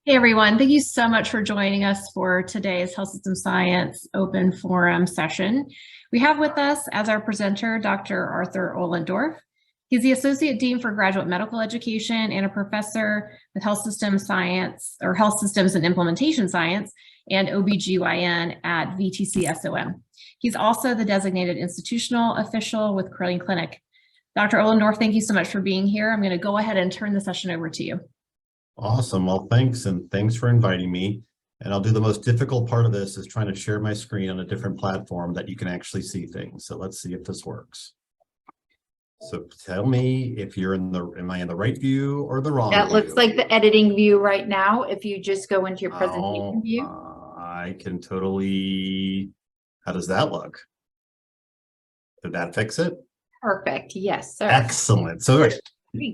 Hey everyone, thank you so much for joining us for today's Health System Science Open Forum session. We have with us as our presenter, Dr. Arthur Ohlendorf. He's the Associate Dean for Graduate Medical Education and a professor with Health System Science or Health Systems and Implementation Science and OBGYN at VTC-SOM. He's also the designated institutional official with Curling Clinic. Dr. Ohlendorf, thank you so much for being here. I'm going to go ahead and turn the session over to you. Awesome. Well, thanks. And thanks for inviting me. And I'll do the most difficult part of this is trying to share my screen on a different platform that you can actually see things. So let's see if this works. So tell me if you're am I in the right view or the wrong That view? looks like the editing view right now. If you just go into your presentation view. I can totally, how does that look? Did that fix it? Perfect. Yes, sir. Excellent. So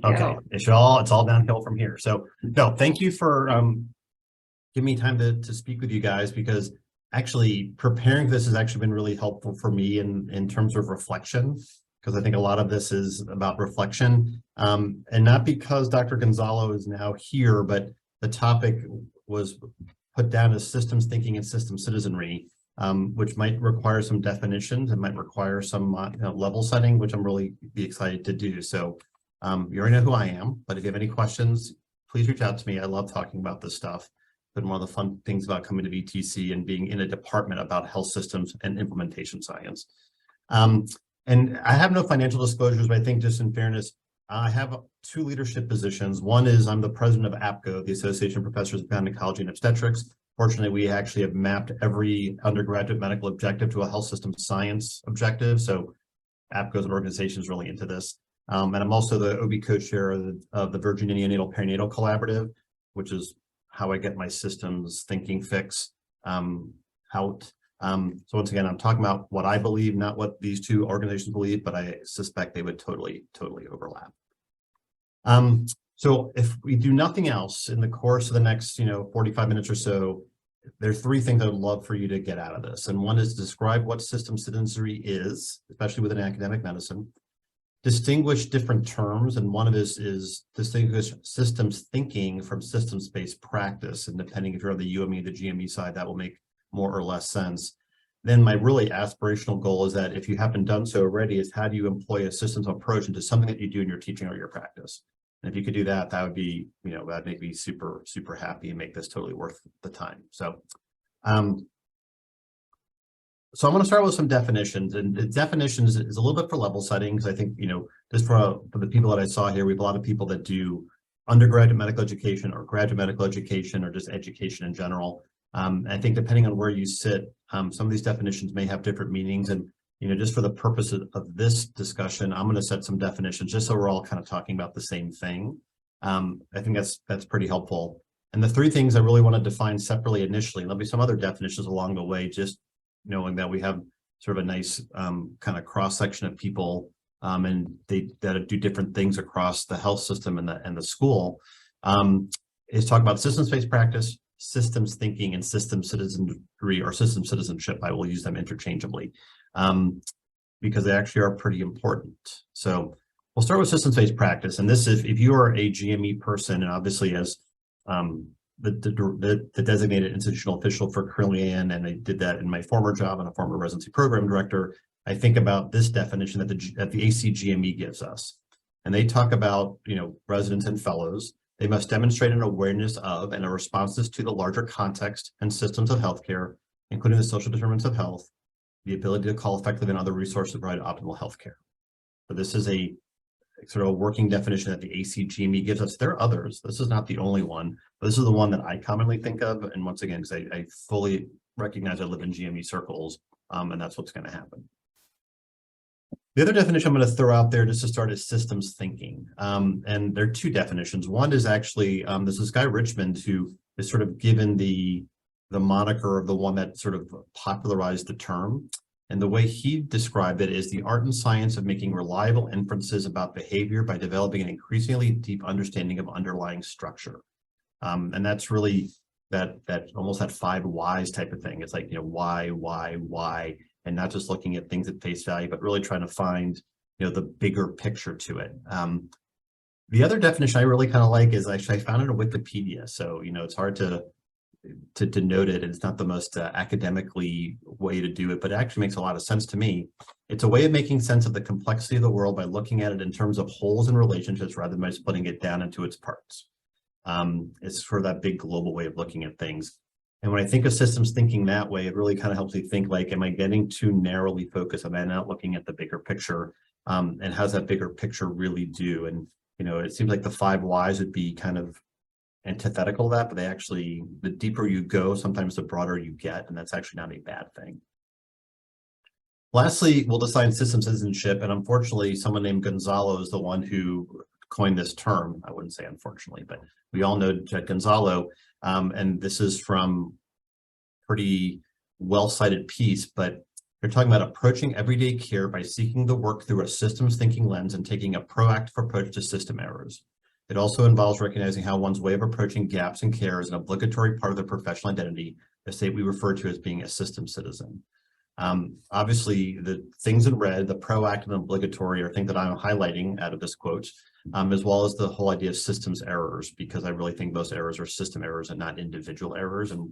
okay, it's all downhill from here. So no, thank you for giving me time to speak with you guys, because actually preparing this has actually been really helpful for me in terms of reflection, because I think a lot of this is about reflection, and not because Dr. Gonzalo is now here, but the topic was put down as systems thinking and system citizenry, which might require some definitions and might require some level setting, which I'm really excited to do. So you already know who I am, but if you have any questions, please reach out to me. I love talking about this stuff. But one of the fun things about coming to VTC and being in a department about health systems and implementation science. And I have no financial disclosures, but I think just in fairness, I have two leadership positions. One is I'm the president of APGO, the Association of Professors of Gynecology and Obstetrics. Fortunately, we actually have mapped every undergraduate medical objective to a health system science objective. So APGO as an organization is really into this. And I'm also the OB co-chair of the Virginia Neonatal Perinatal Collaborative, which is how I get my systems thinking fix out. So once again, I'm talking about what I believe, not what these two organizations believe, but I suspect they would totally overlap. So if we do nothing else in the course of the next 45 minutes or so, there's three things I would love for you to get out of this. And one is describe what system citizenry is, especially within academic medicine. Distinguish different terms, and one of this is distinguish systems thinking from systems-based practice. And depending if you're on the UME, the GME side, that will make more or less sense. Then my really aspirational goal is that if you haven't done so already, is how do you employ a systems approach into something that you do in your teaching or your practice? And if you could do that, that would be, that'd make me super happy and make this totally worth the time. So, So I'm going to start with some definitions, and the definitions is a little bit for level setting, because I think, just for the people that I saw here, we have a lot of people that do undergraduate medical education or graduate medical education or just education in general. I think depending on where you sit, some of these definitions may have different meanings, and just for the purpose of this discussion, I'm going to set some definitions just so we're all kind of talking about the same thing. I think that's pretty helpful. And the three things I really want to define separately initially, and there'll be some other definitions along the way, just knowing that we have sort of a nice kind of cross section of people, and that do different things across the health system and the school, is talk about systems-based practice, systems thinking, and system citizenry or system citizenship. I will use them interchangeably because they actually are pretty important. So we'll start with systems-based practice. And this is if you are a GME person, and obviously as the designated institutional official for Curling, and I did that in my former job and a former residency program director, I think about this definition that the ACGME gives us. And they talk about, residents and fellows. They must demonstrate an awareness of and a responses to the larger context and systems of healthcare, including the social determinants of health, the ability to call effective and other resources to provide optimal healthcare. So this is a sort of a working definition that the ACGME gives us. There are others. This is not the only one, but this is the one that I commonly think of. And once again, because I fully recognize I live in GME circles, and that's what's going to happen. The other definition I'm going to throw out there just to start is systems thinking. And there are two definitions. One is actually, there's this guy Richmond who is sort of given the moniker of the one that sort of popularized the term. And the way he described it is the art and science of making reliable inferences about behavior by developing an increasingly deep understanding of underlying structure. And that's really that almost that 5 whys type of thing. It's like, why, and not just looking at things at face value, but really trying to find, the bigger picture to it. The other definition I really kind of like is actually I found it on Wikipedia. So, it's hard to denote it. It's not the most academically way to do it, but it actually makes a lot of sense to me. It's a way of making sense of the complexity of the world by looking at it in terms of wholes and relationships rather than by splitting it down into its parts. It's sort of that big global way of looking at things. And when I think of systems thinking that way, it really kind of helps me think like, am I getting too narrowly focused? Am I not looking at the bigger picture? And how's that bigger picture really do? And, it seems like the 5 whys would be kind of antithetical to that, but they actually, the deeper you go, sometimes the broader you get, and that's actually not a bad thing. Lastly, we'll define system citizenship, and unfortunately, someone named Gonzalo is the one who coined this term. I wouldn't say unfortunately, but we all know Gonzalo, and this is from pretty well-cited piece, but you're talking about approaching everyday care by seeking the work through a systems thinking lens and taking a proactive approach to system errors. It also involves recognizing how one's way of approaching gaps in care is an obligatory part of their professional identity, a state we refer to as being a system citizen. Obviously, the things in red, the proactive and obligatory, are things that I'm highlighting out of this quote, as well as the whole idea of systems errors, because I really think most errors are system errors and not individual errors. And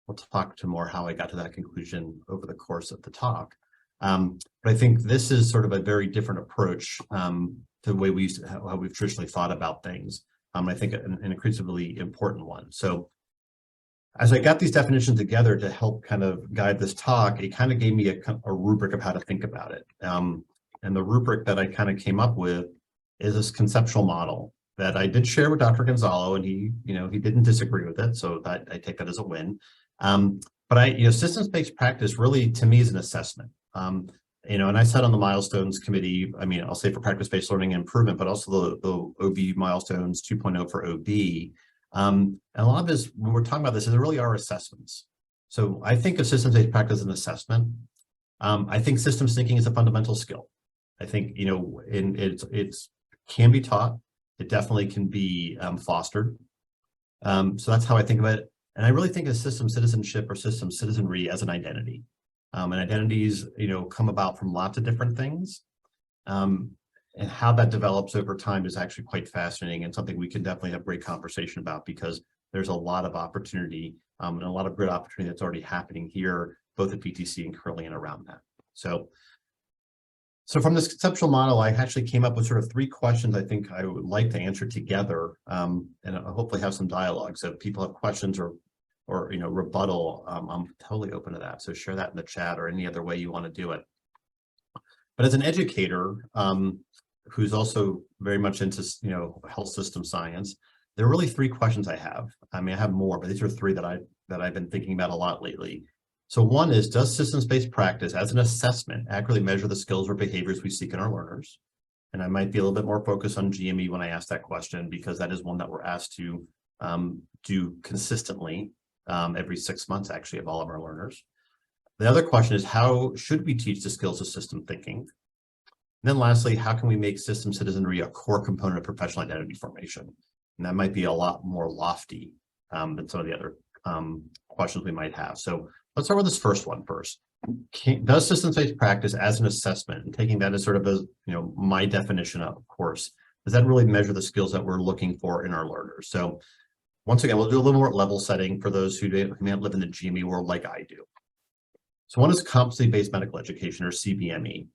we'll talk to more how I got to that conclusion over the course of the talk. But I think this is sort of a very different approach to the way how we've traditionally thought about things. I think an increasingly important one. So as I got these definitions together to help kind of guide this talk, it kind of gave me a rubric of how to think about it. And the rubric that I kind of came up with is this conceptual model that I did share with Dr. Gonzalo, and he didn't disagree with it. So that I take that as a win. But systems-based practice really, to me, is an assessment. And I sat on the milestones committee. I mean, I'll say for practice-based learning and improvement, but also the OB milestones 2.0 for OB. And a lot of this, when we're talking about this, there really are assessments. So I think of systems-based practice as an assessment. I think systems thinking is a fundamental skill. I think, it can be taught. It definitely can be fostered. So that's how I think about it. And I really think of system citizenship or system citizenry as an identity. And identities, come about from lots of different things. And how that develops over time is actually quite fascinating and something we can definitely have great conversation about, because there's a lot of opportunity and a lot of great opportunity that's already happening here, both at PTC and currently and around that. So from this conceptual model, I actually came up with sort of 3 questions I think I would like to answer together, and hopefully have some dialogue. So if people have questions or rebuttal, I'm totally open to that. So share that in the chat or any other way you want to do it. But as an educator, who's also very much into health system science, there are really 3 questions I have. I mean, I have more, but these are 3 that I've been thinking about a lot lately. So one is, does systems-based practice as an assessment accurately measure the skills or behaviors we seek in our learners? And I might be a little bit more focused on GME when I ask that question, because that is one that we're asked to do consistently every 6 months, actually, of all of our learners. The other question is, how should we teach the skills of system thinking? And then lastly, how can we make system citizenry a core component of professional identity formation? And that might be a lot more lofty than some of the other questions we might have. So let's start with this first one first. Does systems-based practice as an assessment, and taking that as sort of as my definition of course, does that really measure the skills that we're looking for in our learners? So once again, we'll do a little more level setting for those who may not live in the GME world like I do. So one is competency-based medical education, or CBME.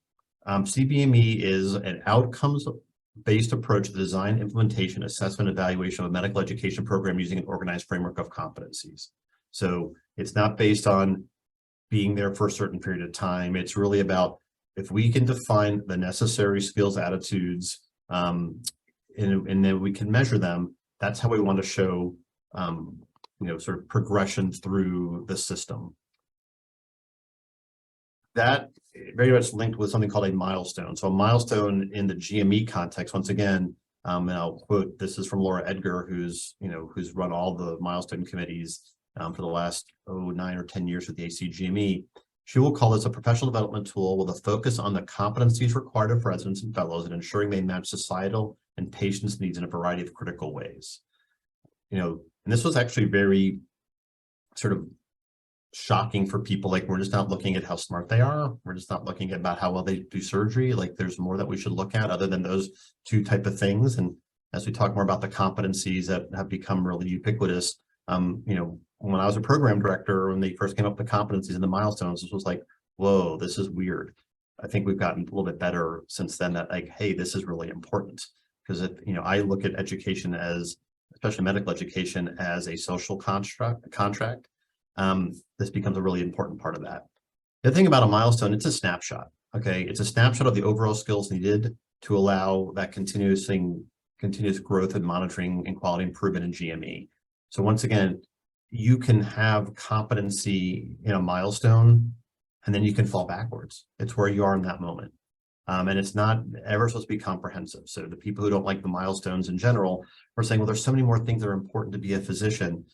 CBME is an outcomes-based approach to the design, implementation, assessment, evaluation of a medical education program using an organized framework of competencies. So it's not based on being there for a certain period of time. It's really about, if we can define the necessary skills, attitudes, and then we can measure them, that's how we want to show, sort of progression through the system. That very much linked with something called a milestone. So a milestone in the GME context, once again, and I'll quote, this is from Laura Edgar, who's run all the milestone committees for the last 9 or 10 years with the ACGME. She will call this a professional development tool with a focus on the competencies required of residents and fellows and ensuring they match societal and patients' needs in a variety of critical ways. And this was actually very sort of shocking for people. Like, we're just not looking at how smart they are. We're just not looking at about how well they do surgery. Like, there's more that we should look at other than those 2 type of things. And as we talk more about the competencies that have become really ubiquitous. When I was a program director, when they first came up with the competencies and the milestones, this was like, whoa, this is weird. I think we've gotten a little bit better since then that like, hey, this is really important. Because I look at education as, especially medical education, as a social contract. This becomes a really important part of that. The thing about a milestone, it's a snapshot. Okay, it's a snapshot of the overall skills needed to allow that continuous growth and monitoring and quality improvement in GME. So once again, you can have competency in a milestone, and then you can fall backwards. It's where you are in that moment. And it's not ever supposed to be comprehensive. So the people who don't like the milestones in general are saying, well, there's so many more things that are important to be a physician.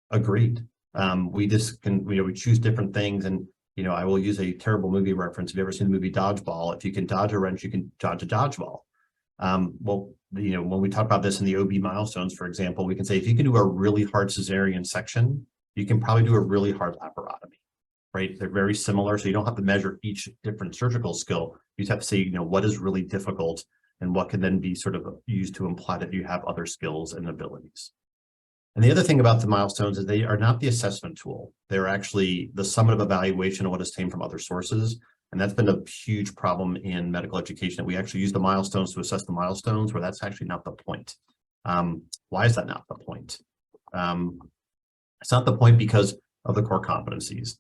Agreed. We just can, we choose different things. And, I will use a terrible movie reference. If you've ever seen the movie Dodgeball, if you can dodge a wrench, you can dodge a dodgeball. When we talk about this in the OB milestones, for example, we can say, if you can do a really hard cesarean section, you can probably do a really hard laparotomy, right? They're very similar. So you don't have to measure each different surgical skill. You just have to say, what is really difficult and what can then be sort of used to imply that you have other skills and abilities. And the other thing about the milestones is they are not the assessment tool. They're actually the summative evaluation of what has came from other sources. And that's been a huge problem in medical education, that we actually use the milestones to assess the milestones, where that's actually not the point. Why is that not the point? It's not the point because of the core competencies.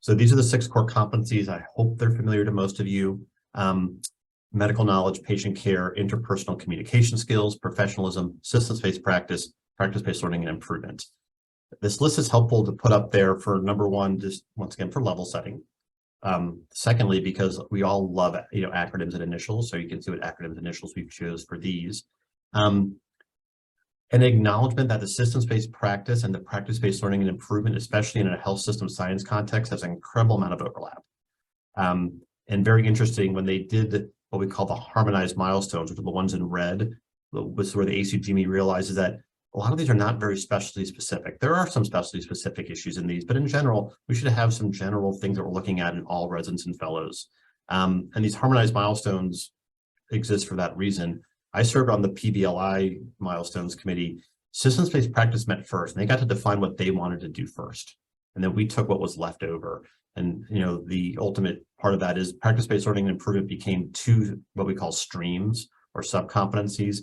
So these are the 6 core competencies. I hope they're familiar to most of you. Medical knowledge, patient care, interpersonal communication skills, professionalism, systems-based practice, practice-based learning, and improvement. This list is helpful to put up there for number one, just once again, for level setting. Secondly, because we all love acronyms and initials, so you can see what acronyms and initials we've chose for these. An acknowledgement that the systems-based practice and the practice-based learning and improvement, especially in a health system science context, has an incredible amount of overlap. And very interesting, when they did what we call the harmonized milestones, which are the ones in red, this is where the ACGME realizes that a lot of these are not very specialty specific. There are some specialty specific issues in these, but in general, we should have some general things that we're looking at in all residents and fellows. And these harmonized milestones exist for that reason. I served on the PBLI milestones committee. Systems-based practice met first, and they got to define what they wanted to do first. And then we took what was left over. And the ultimate part of that is practice-based learning and improvement became 2 what we call streams or sub-competencies: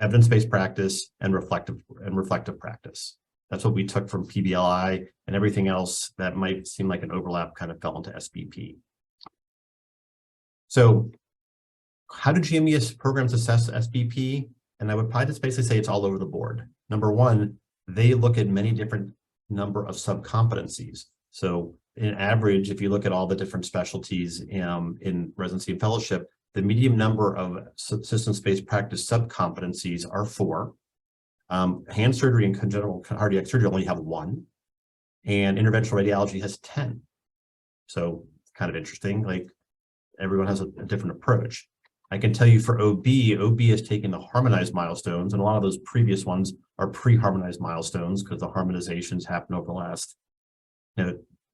evidence-based practice and reflective practice. That's what we took from PBLI, and everything else that might seem like an overlap kind of fell into SBP. So how do GME programs assess SBP? And I would probably just basically say it's all over the board. Number one, they look at many different number of sub-competencies. So in average, if you look at all the different specialties in residency and fellowship, the median number of systems-based practice sub-competencies are 4. Hand surgery and congenital cardiac surgery only have 1, and interventional radiology has 10. So it's kind of interesting, like everyone has a different approach. I can tell you for OB has taken the harmonized milestones, and a lot of those previous ones are pre-harmonized milestones because the harmonizations happen over the last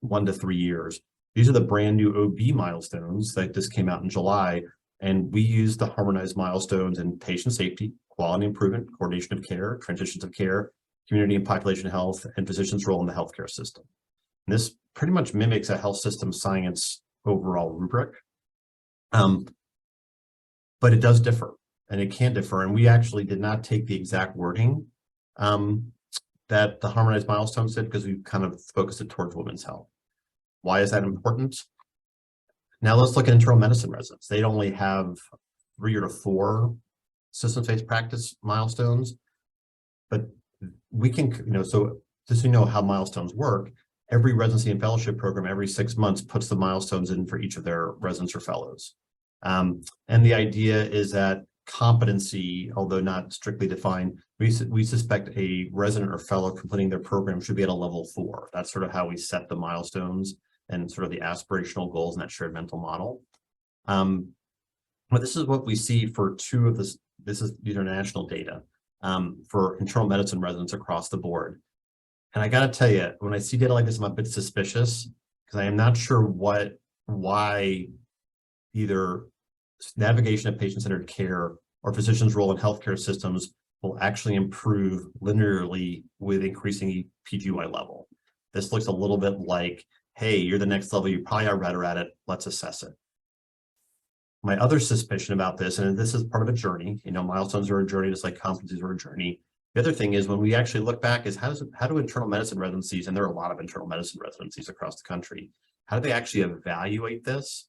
1 to 3 years. These are the brand new OB milestones that just came out in July. And we use the harmonized milestones in patient safety, quality improvement, coordination of care, transitions of care, community and population health, and physicians' role in the healthcare system. And this pretty much mimics a health system science overall rubric. But it does differ, and it can differ. And we actually did not take the exact wording that the harmonized milestones did, because we kind of focused it towards women's health. Why is that important? Now let's look at internal medicine residents. They only have 3 or 4 systems-based practice milestones, but we can, so just so you know how milestones work, every residency and fellowship program every 6 months puts the milestones in for each of their residents or fellows. And the idea is that competency, although not strictly defined, we suspect a resident or fellow completing their program should be at a level 4. That's sort of how we set the milestones and sort of the aspirational goals in that shared mental model. But this is what we see for 2 of this. These are national data for internal medicine residents across the board. And I got to tell you, when I see data like this, I'm a bit suspicious, because I am not sure why either navigation of patient-centered care or physicians' role in healthcare systems will actually improve linearly with increasing PGY level. This looks a little bit like, hey, you're the next level, you probably are better at it, let's assess it. My other suspicion about this, and this is part of a journey, milestones are a journey, just like competencies are a journey. The other thing is when we actually look back is how do internal medicine residencies, and there are a lot of internal medicine residencies across the country, how do they actually evaluate this?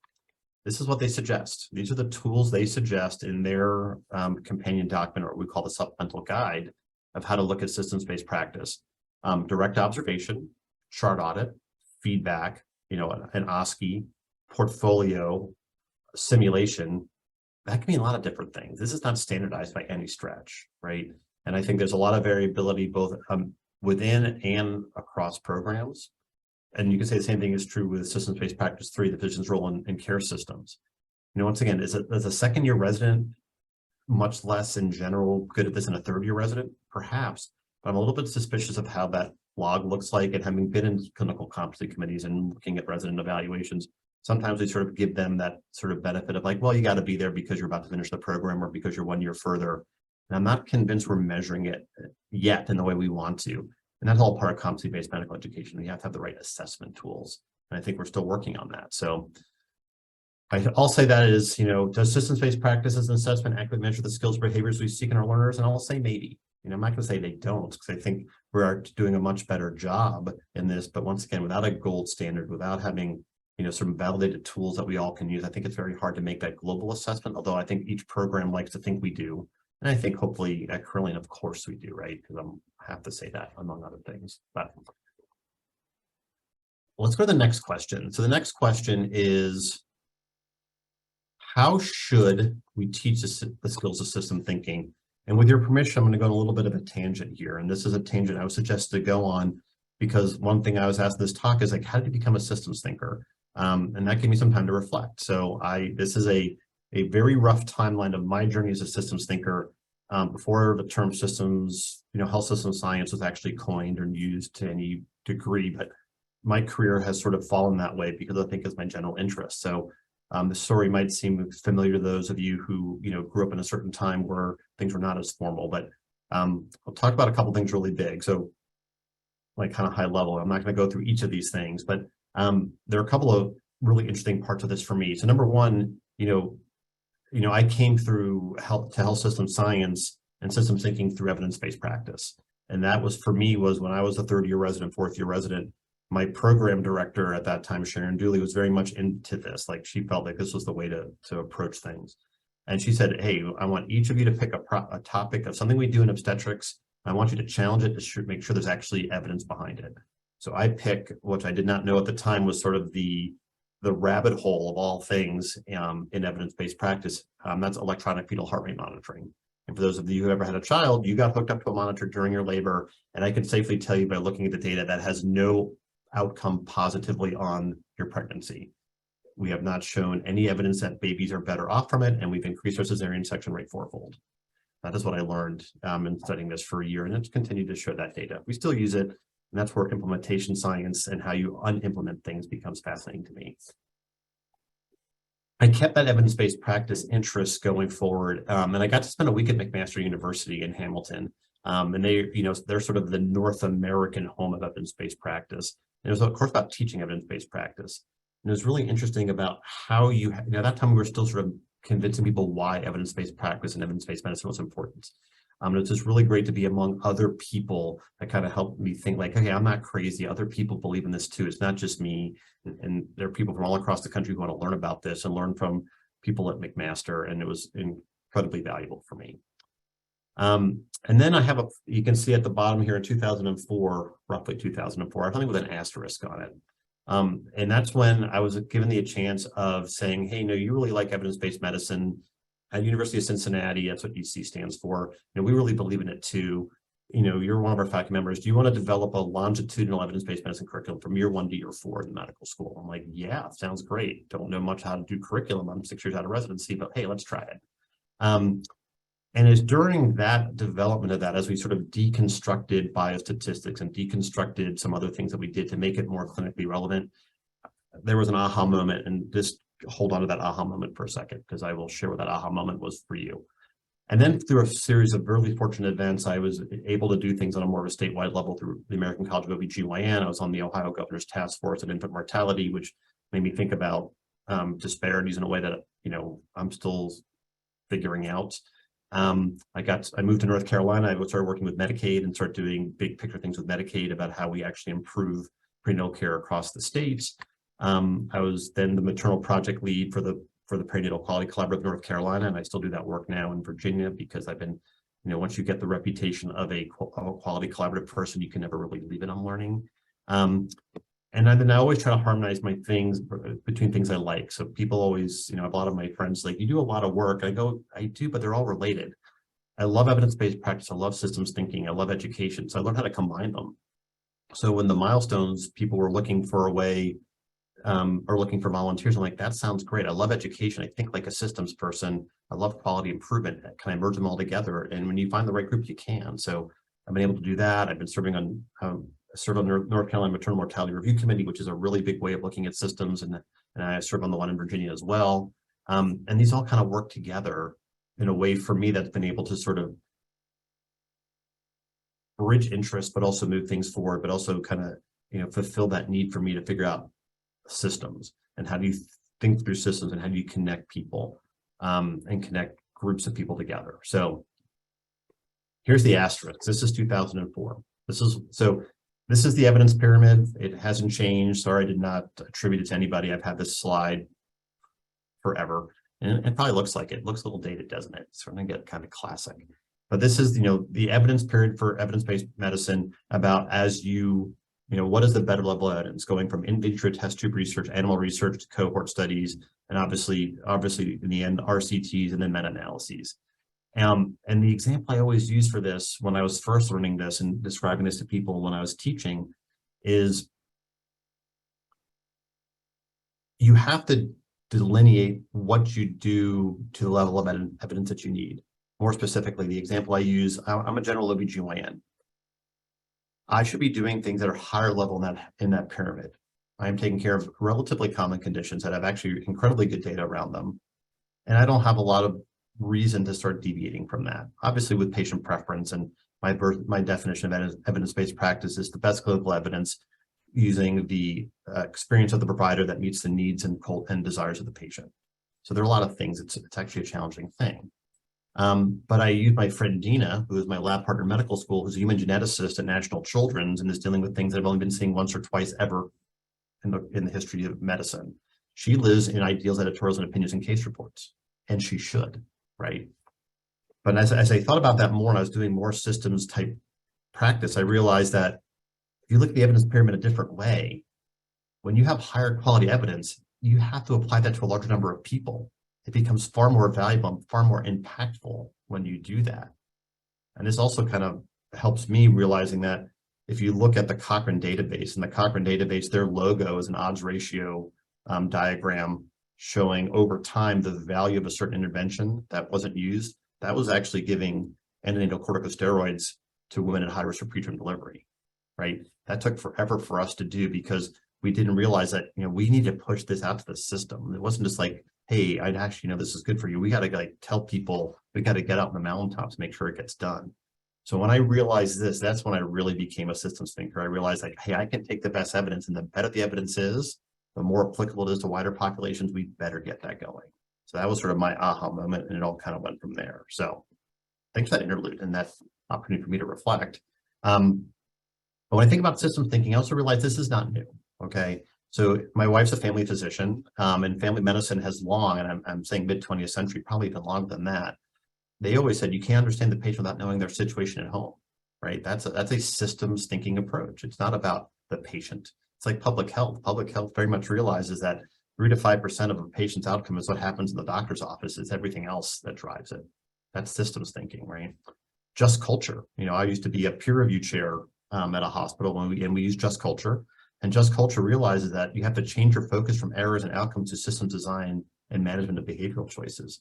This is what they suggest. These are the tools they suggest in their companion document, or what we call the supplemental guide of how to look at systems-based practice. Direct observation, chart audit, feedback, an OSCE, portfolio, simulation. That can mean a lot of different things. This is not standardized by any stretch, right? And I think there's a lot of variability both within and across programs. And you can say the same thing is true with systems-based practice 3, the physician's role in care systems. Once again, is a second-year resident much less in general good at this than a third-year resident? Perhaps, but I'm a little bit suspicious of how that log looks like, and having been in clinical competency committees and looking at resident evaluations, sometimes we sort of give them that sort of benefit of like, well, you got to be there because you're about to finish the program or because you're 1 year further. And I'm not convinced we're measuring it yet in the way we want to. And that's all part of competency-based medical education. We have to have the right assessment tools. And I think we're still working on that. So I'll say that is, does systems-based practice as an assessment accurately measure the skills or behaviors we seek in our learners? And I'll say maybe. I'm not going to say they don't, because I think we're doing a much better job in this. But once again, without a gold standard, without having some validated tools that we all can use, I think it's very hard to make that global assessment, although I think each program likes to think we do. And I think hopefully at Carilion, of course we do, right? Because I have to say that among other things. But let's go to the next question. So the next question is, how should we teach the skills of system thinking? And with your permission, I'm going to go on a little bit of a tangent here. And this is a tangent I was suggested to go on because one thing I was asked in this talk is like, how did you become a systems thinker? And that gave me some time to reflect. So this is a very rough timeline of my journey as a systems thinker before the term systems, health system science was actually coined or used to any degree, but my career has sort of fallen that way because I think it's my general interest. So the story might seem familiar to those of you who, grew up in a certain time where things were not as formal, but I'll talk about a couple things really big. So like kind of high level, I'm not going to go through each of these things, but there are a couple of really interesting parts of this for me. So number one, I came through health system science and systems thinking through evidence-based practice. And that was, for me, was when I was a third-year resident, fourth-year resident, my program director at that time, Sharon Dooley, was very much into this. Like she felt like this was the way to approach things. And she said, hey, I want each of you to pick a topic of something we do in obstetrics. I want you to challenge it to make sure there's actually evidence behind it. So I pick, which I did not know at the time was sort of the rabbit hole of all things in evidence-based practice. That's electronic fetal heart rate monitoring. And for those of you who ever had a child, you got hooked up to a monitor during your labor. And I can safely tell you by looking at the data that has no outcome positively on your pregnancy. We have not shown any evidence that babies are better off from it, and we've increased our cesarean section rate 4-fold. That is what I learned in studying this for a year, and it's continued to show that data. We still use it, and that's where implementation science and how you unimplement things becomes fascinating to me. I kept that evidence-based practice interest going forward, and I got to spend a week at McMaster University in Hamilton, and they're sort of the North American home of evidence-based practice. And it was, of course, about teaching evidence-based practice. And it was really interesting about how at that time we were still sort of convincing people why evidence-based practice and evidence-based medicine was important. It's just really great to be among other people that kind of helped me think like, okay, I'm not crazy. Other people believe in this too. It's not just me. And there are people from all across the country who want to learn about this and learn from people at McMaster. And it was incredibly valuable for me. And then I have you can see at the bottom here in 2004, roughly 2004, I have something with an asterisk on it. And that's when I was given the chance of saying, hey, no, you really like evidence-based medicine at University of Cincinnati. That's what UC stands for. We really believe in it too. You're one of our faculty members. Do you want to develop a longitudinal evidence-based medicine curriculum from year 1 to year 4 in the medical school? I'm like, yeah, sounds great. Don't know much how to do curriculum. I'm 6 years out of residency, but hey, let's try it. And it's during that development of that, as we sort of deconstructed biostatistics and deconstructed some other things that we did to make it more clinically relevant, there was an aha moment. And just hold on to that aha moment for a second, because I will share what that aha moment was for you. And then through a series of really fortunate events, I was able to do things on a more of a statewide level through the American College of OBGYN. I was on the Ohio Governor's Task Force on Infant Mortality, which made me think about disparities in a way that, you know, I'm still figuring out. I moved to North Carolina. I started working with Medicaid and started doing big picture things with Medicaid about how we actually improve prenatal care across the states. I was then the maternal project lead for the Prenatal Quality Collaborative of North Carolina, and I still do that work now in Virginia because I've been, you know, once you get the reputation of a quality collaborative person, you can never really leave it on learning. And then I always try to harmonize my things between things I like. So people always, you know, a lot of my friends like, you do a lot of work. I go, I do, but they're all related. I love evidence-based practice. I love systems thinking. I love education. So I learned how to combine them. So when the milestones, people were looking for a way or looking for volunteers, I'm like, that sounds great. I love education. I think like a systems person. I love quality improvement. Can I merge them all together? And when you find the right group, you can. So I've been able to do that. I've been serving on North Carolina Maternal Mortality Review Committee, which is a really big way of looking at systems. And I serve on the one in Virginia as well. And these all kind of work together in a way for me that's been able to sort of bridge interest, but also move things forward, but also kind of, you know, fulfill that need for me to figure out systems and how do you think through systems and how do you connect people and connect groups of people together. So here's the asterisk. This is 2004. This is the evidence pyramid. It hasn't changed. Sorry, I did not attribute it to anybody. I've had this slide forever, and it probably looks like it. It looks a little dated, doesn't it? It's starting to get kind of classic. But this is, you know, the evidence period for evidence-based medicine about what is the better level of evidence going from in vitro test tube research, animal research to cohort studies, and obviously in the end, RCTs and then meta-analyses. And the example I always use for this when I was first learning this and describing this to people when I was teaching is you have to delineate what you do to the level of evidence that you need. More specifically, the example I use, I'm a general OBGYN. I should be doing things that are higher level in that pyramid. I am taking care of relatively common conditions that have actually incredibly good data around them. And I don't have a lot of reason to start deviating from that. Obviously with patient preference and my definition of evidence-based practice is the best clinical evidence using the experience of the provider that meets the needs and desires of the patient. So there are a lot of things. It's actually a challenging thing. But I use my friend Dina, who is my lab partner in medical school, who's a human geneticist at National Children's and is dealing with things that I've only been seeing once or twice ever in the history of medicine. She lives in Ideals editorials and opinions and case reports, and she should, right? But as I thought about that more and I was doing more systems type practice, I realized that if you look at the evidence pyramid a different way, when you have higher quality evidence, you have to apply that to a larger number of people. It becomes far more valuable and far more impactful when you do that. And this also kind of helps me realizing that if you look at the Cochrane database, and the Cochrane database, their logo is an odds ratio diagram showing over time the value of a certain intervention that wasn't used. That was actually giving antenatal corticosteroids to women at high risk for preterm delivery, right? That took forever for us to do because we didn't realize that, you know, we need to push this out to the system. It wasn't just like, hey, I'd actually know this is good for you. We got to like tell people, we got to get out on the mountaintops, make sure it gets done. So when I realized this, that's when I really became a systems thinker. I realized like, hey, I can take the best evidence, and the better the evidence is, the more applicable it is to wider populations, we better get that going. So that was sort of my aha moment, and it all kind of went from there. So thanks for that interlude and that opportunity for me to reflect. But when I think about systems thinking, I also realize this is not new, okay? So my wife's a family physician, and family medicine has long, and I'm saying mid-20th century, probably even longer than that. They always said you can't understand the patient without knowing their situation at home, right? That's a systems thinking approach. It's not about the patient. It's like public health. Public health very much realizes that 3 to 5% of a patient's outcome is what happens in the doctor's office. It's everything else that drives it. That's systems thinking, right? Just culture. You know, I used to be a peer review chair at a hospital and we use Just Culture. And Just Culture realizes that you have to change your focus from errors and outcomes to systems design and management of behavioral choices.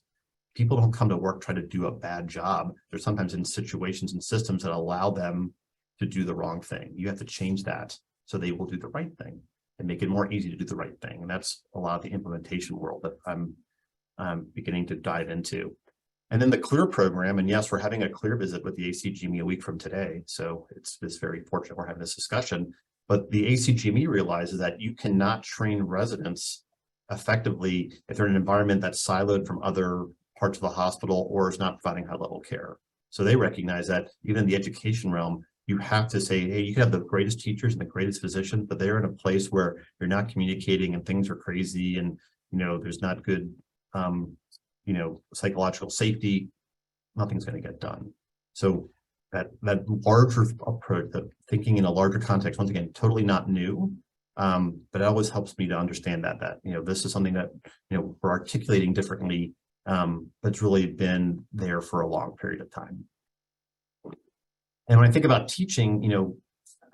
People don't come to work trying to do a bad job. They're sometimes in situations and systems that allow them to do the wrong thing. You have to change that so they will do the right thing and make it more easy to do the right thing. And that's a lot of the implementation world that I'm beginning to dive into. And then the CLEAR program, and yes, we're having a CLEAR visit with the ACGME a week from today. So it's very fortunate we're having this discussion. But the ACGME realizes that you cannot train residents effectively if they're in an environment that's siloed from other parts of the hospital or is not providing high level care. So they recognize that even in the education realm, you have to say, hey, you can have the greatest teachers and the greatest physicians, but they're in a place where you're not communicating and things are crazy and, there's not good, psychological safety, nothing's going to get done. So that larger approach, the thinking in a larger context, once again, totally not new, but it always helps me to understand that this is something that we're articulating differently, that's really been there for a long period of time. And when I think about teaching,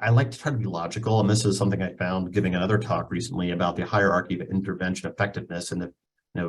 I like to try to be logical, and this is something I found giving another talk recently about the hierarchy of intervention effectiveness. And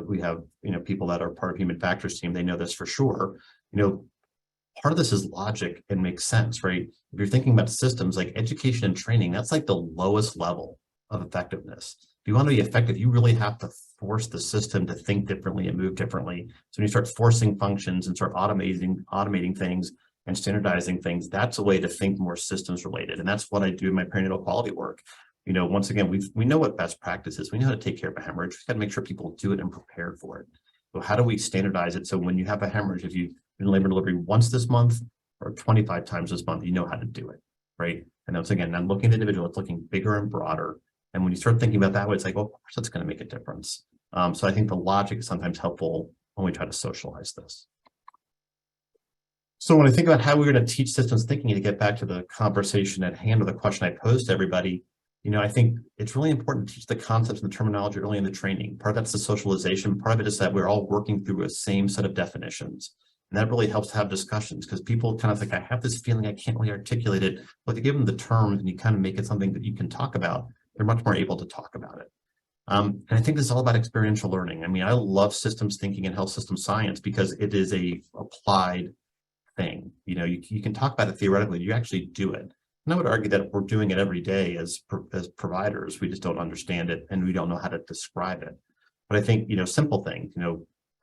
we have people that are part of human factors team, they know this for sure. Part of this is logic and makes sense, right? If you're thinking about systems like education and training, that's like the lowest level of effectiveness. If you want to be effective, you really have to force the system to think differently and move differently. So when you start forcing functions and start automating things and standardizing things, that's a way to think more systems related. And that's what I do in my perinatal quality work. Once again, we know what best practice is. We know how to take care of a hemorrhage. We've got to make sure people do it and prepare for it. So how do we standardize it? So when you have a hemorrhage, if you've been in labor and delivery once this month or 25 times this month, you know how to do it, right? And once again, I'm looking at the individual, it's looking bigger and broader. And when you start thinking about that way, it's like, well, of course, that's going to make a difference. So I think the logic is sometimes helpful when we try to socialize this. So when I think about how we're going to teach systems thinking, to get back to the conversation at hand or the question I posed to everybody, I think it's really important to teach the concepts and the terminology early in the training. Part of that's the socialization. Part of it is that we're all working through a same set of definitions. And that really helps to have discussions, because people kind of think, I have this feeling, I can't really articulate it. But if you give them the terms and you kind of make it something that you can talk about, they're much more able to talk about it. And I think this is all about experiential learning. I mean, I love systems thinking and health system science because it is a applied thing. You can talk about it theoretically, you actually do it. And I would argue that we're doing it every day as providers. We just don't understand it and we don't know how to describe it. But I think, simple things,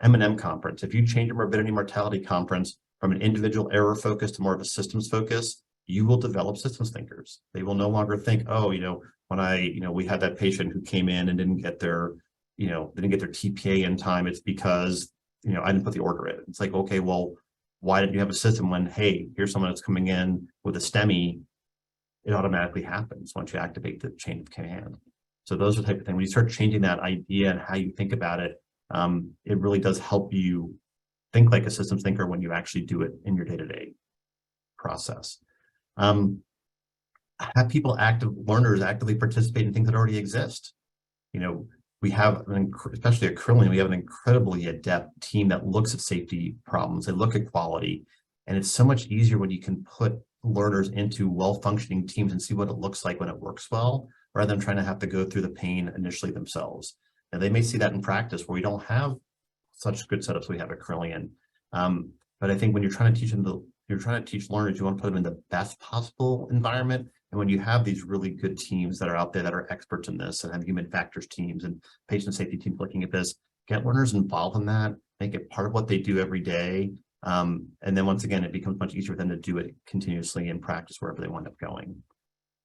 M&M conference, if you change your morbidity mortality conference from an individual error focus to more of a systems focus, you will develop systems thinkers. They will no longer think, oh, when we had that patient who came in and didn't get their TPA in time, it's because, I didn't put the order in. It's like, okay, well, why didn't you have a system when, hey, here's someone that's coming in with a STEMI, it automatically happens once you activate the chain of command. So those are the type of thing. When you start changing that idea and how you think about it, it really does help you think like a systems thinker when you actually do it in your day-to-day process. Have learners actively participate in things that already exist. We have, especially at Crillian, we have an incredibly adept team that looks at safety problems. They look at quality, and it's so much easier when you can put learners into well-functioning teams and see what it looks like when it works well, rather than trying to have to go through the pain initially themselves. And they may see that in practice where we don't have such good setups we have at Crillian. But I think when you're trying to teach learners, you want to put them in the best possible environment. And when you have these really good teams that are out there that are experts in this and have human factors teams and patient safety teams looking at this, get learners involved in that, make it part of what they do every day. And then once again, it becomes much easier for them to do it continuously in practice wherever they wind up going.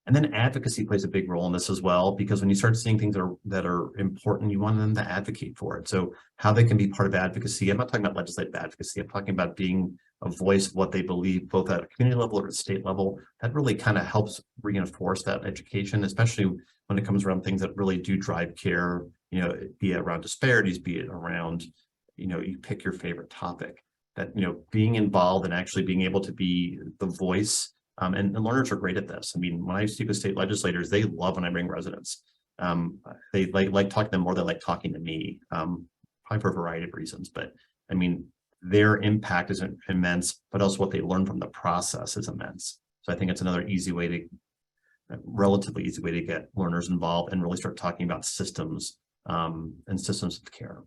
And then advocacy plays a big role in this as well, because when you start seeing things that are important, you want them to advocate for it. So how they can be part of advocacy, I'm not talking about legislative advocacy, I'm talking about being a voice of what they believe, both at a community level or at a state level. That really kind of helps reinforce that education, especially when it comes around things that really do drive care, be it around disparities, be it around, you pick your favorite topic. That, being involved and actually being able to be the voice. And learners are great at this. I mean, when I speak with state legislators, they love when I bring residents. They like talking to them more than like talking to me, probably for a variety of reasons. But I mean, their impact is immense, but also what they learn from the process is immense. So I think it's another relatively easy way to get learners involved and really start talking about systems and systems of care.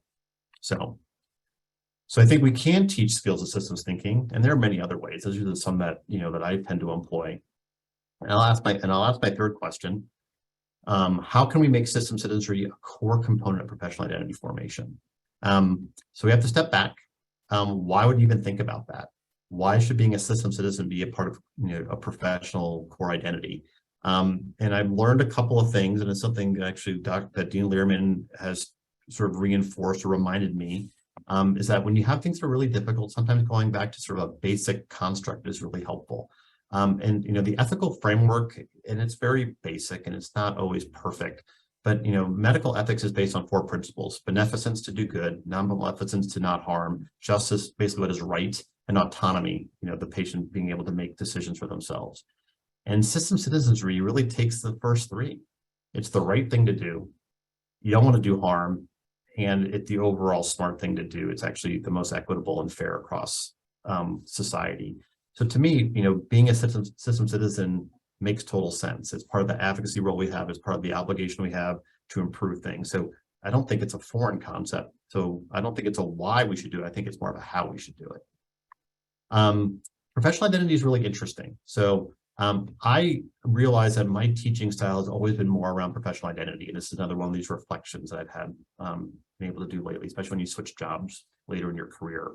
So I think we can teach skills of systems thinking, and there are many other ways. Those are some that that I tend to employ. And I'll ask my third question: how can we make system citizenry a core component of professional identity formation? So we have to step back. why would you even think about that? Why should being a system citizen be a part of a professional core identity? And I've learned a couple of things, and it's something that actually that Dean Learman has sort of reinforced or reminded me, is that when you have things that are really difficult, sometimes going back to sort of a basic construct is really helpful. And the ethical framework, and it's very basic and it's not always perfect, but medical ethics is based on 4 principles: beneficence, to do good; non-maleficence, to not harm; justice, basically what is right; and autonomy, the patient being able to make decisions for themselves. And system citizenry really takes the first 3. It's the right thing to do. You don't want to do harm, and it's the overall smart thing to do. It's actually the most equitable and fair across society. So to me, being a system citizen makes total sense. It's part of the advocacy role we have. It's part of the obligation we have to improve things. So I don't think it's a foreign concept. So I don't think it's a why we should do it. I think it's more of a how we should do it. Professional identity is really interesting. So I realize that my teaching style has always been more around professional identity. And this is another one of these reflections that I've had been able to do lately, especially when you switch jobs later in your career.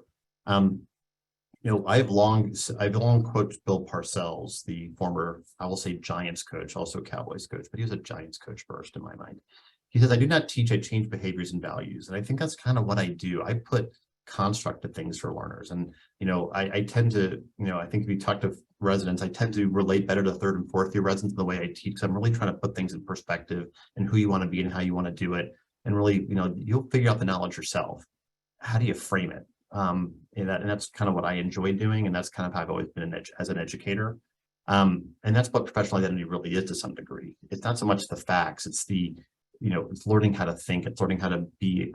I've long coached Bill Parcells, the former, I will say, Giants coach, also Cowboys coach, but he was a Giants coach first in my mind. He says, I do not teach, I change behaviors and values. And I think that's kind of what I do. I put construct to things for learners. And, I tend to, I think if you talk to residents, I tend to relate better to 3rd and 4th year residents in the way I teach. I'm really trying to put things in perspective and who you want to be and how you want to do it. And really, you'll figure out the knowledge yourself. How do you frame it? And that's kind of what I enjoy doing. And that's kind of how I've always been as an educator. And that's what professional identity really is to some degree. It's not so much the facts, it's it's learning how to think, it's learning how to be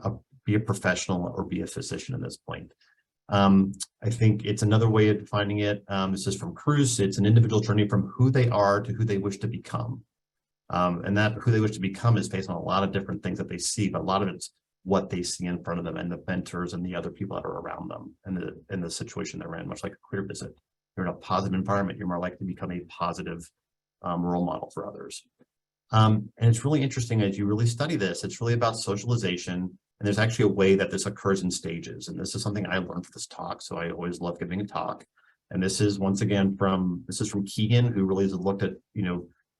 a professional or be a physician at this point. I think it's another way of defining it. This is from Cruz. It's an individual journey from who they are to who they wish to become. And that who they wish to become is based on a lot of different things that they see, but a lot of it's what they see in front of them and the mentors and the other people that are around them and in the situation they're in, much like a career visit. You're in a positive environment, you're more likely to become a positive role model for others. And it's really interesting as you really study this, it's really about socialization. And there's actually a way that this occurs in stages. And this is something I learned for this talk. So I always love giving a talk. And this is once again from Keegan, who really has looked at,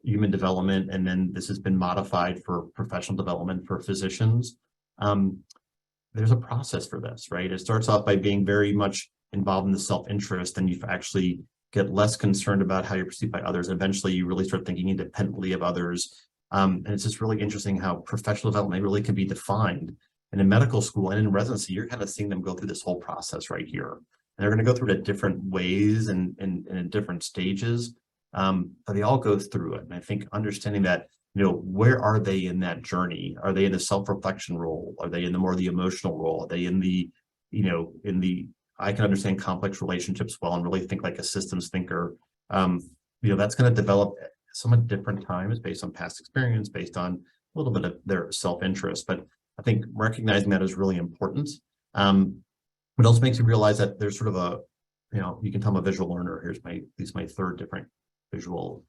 human development. And then this has been modified for professional development for physicians. There's a process for this, right? It starts off by being very much involved in the self-interest, and you actually get less concerned about how you're perceived by others. And eventually you really start thinking independently of others. And it's just really interesting how professional development really can be defined. And in medical school and in residency, you're kind of seeing them go through this whole process right here. And they're going to go through it at different ways and in different stages, but they all go through it. And I think understanding that, where are they in that journey? Are they in the self-reflection role? Are they in the more the emotional role? Are they in the, I can understand complex relationships well and really think like a systems thinker? That's going to develop somewhat different times based on past experience, based on a little bit of their self-interest. But I think recognizing that is really important. It also makes you realize that there's sort of a, you can tell I'm a visual learner. Here's my 3rd different visual.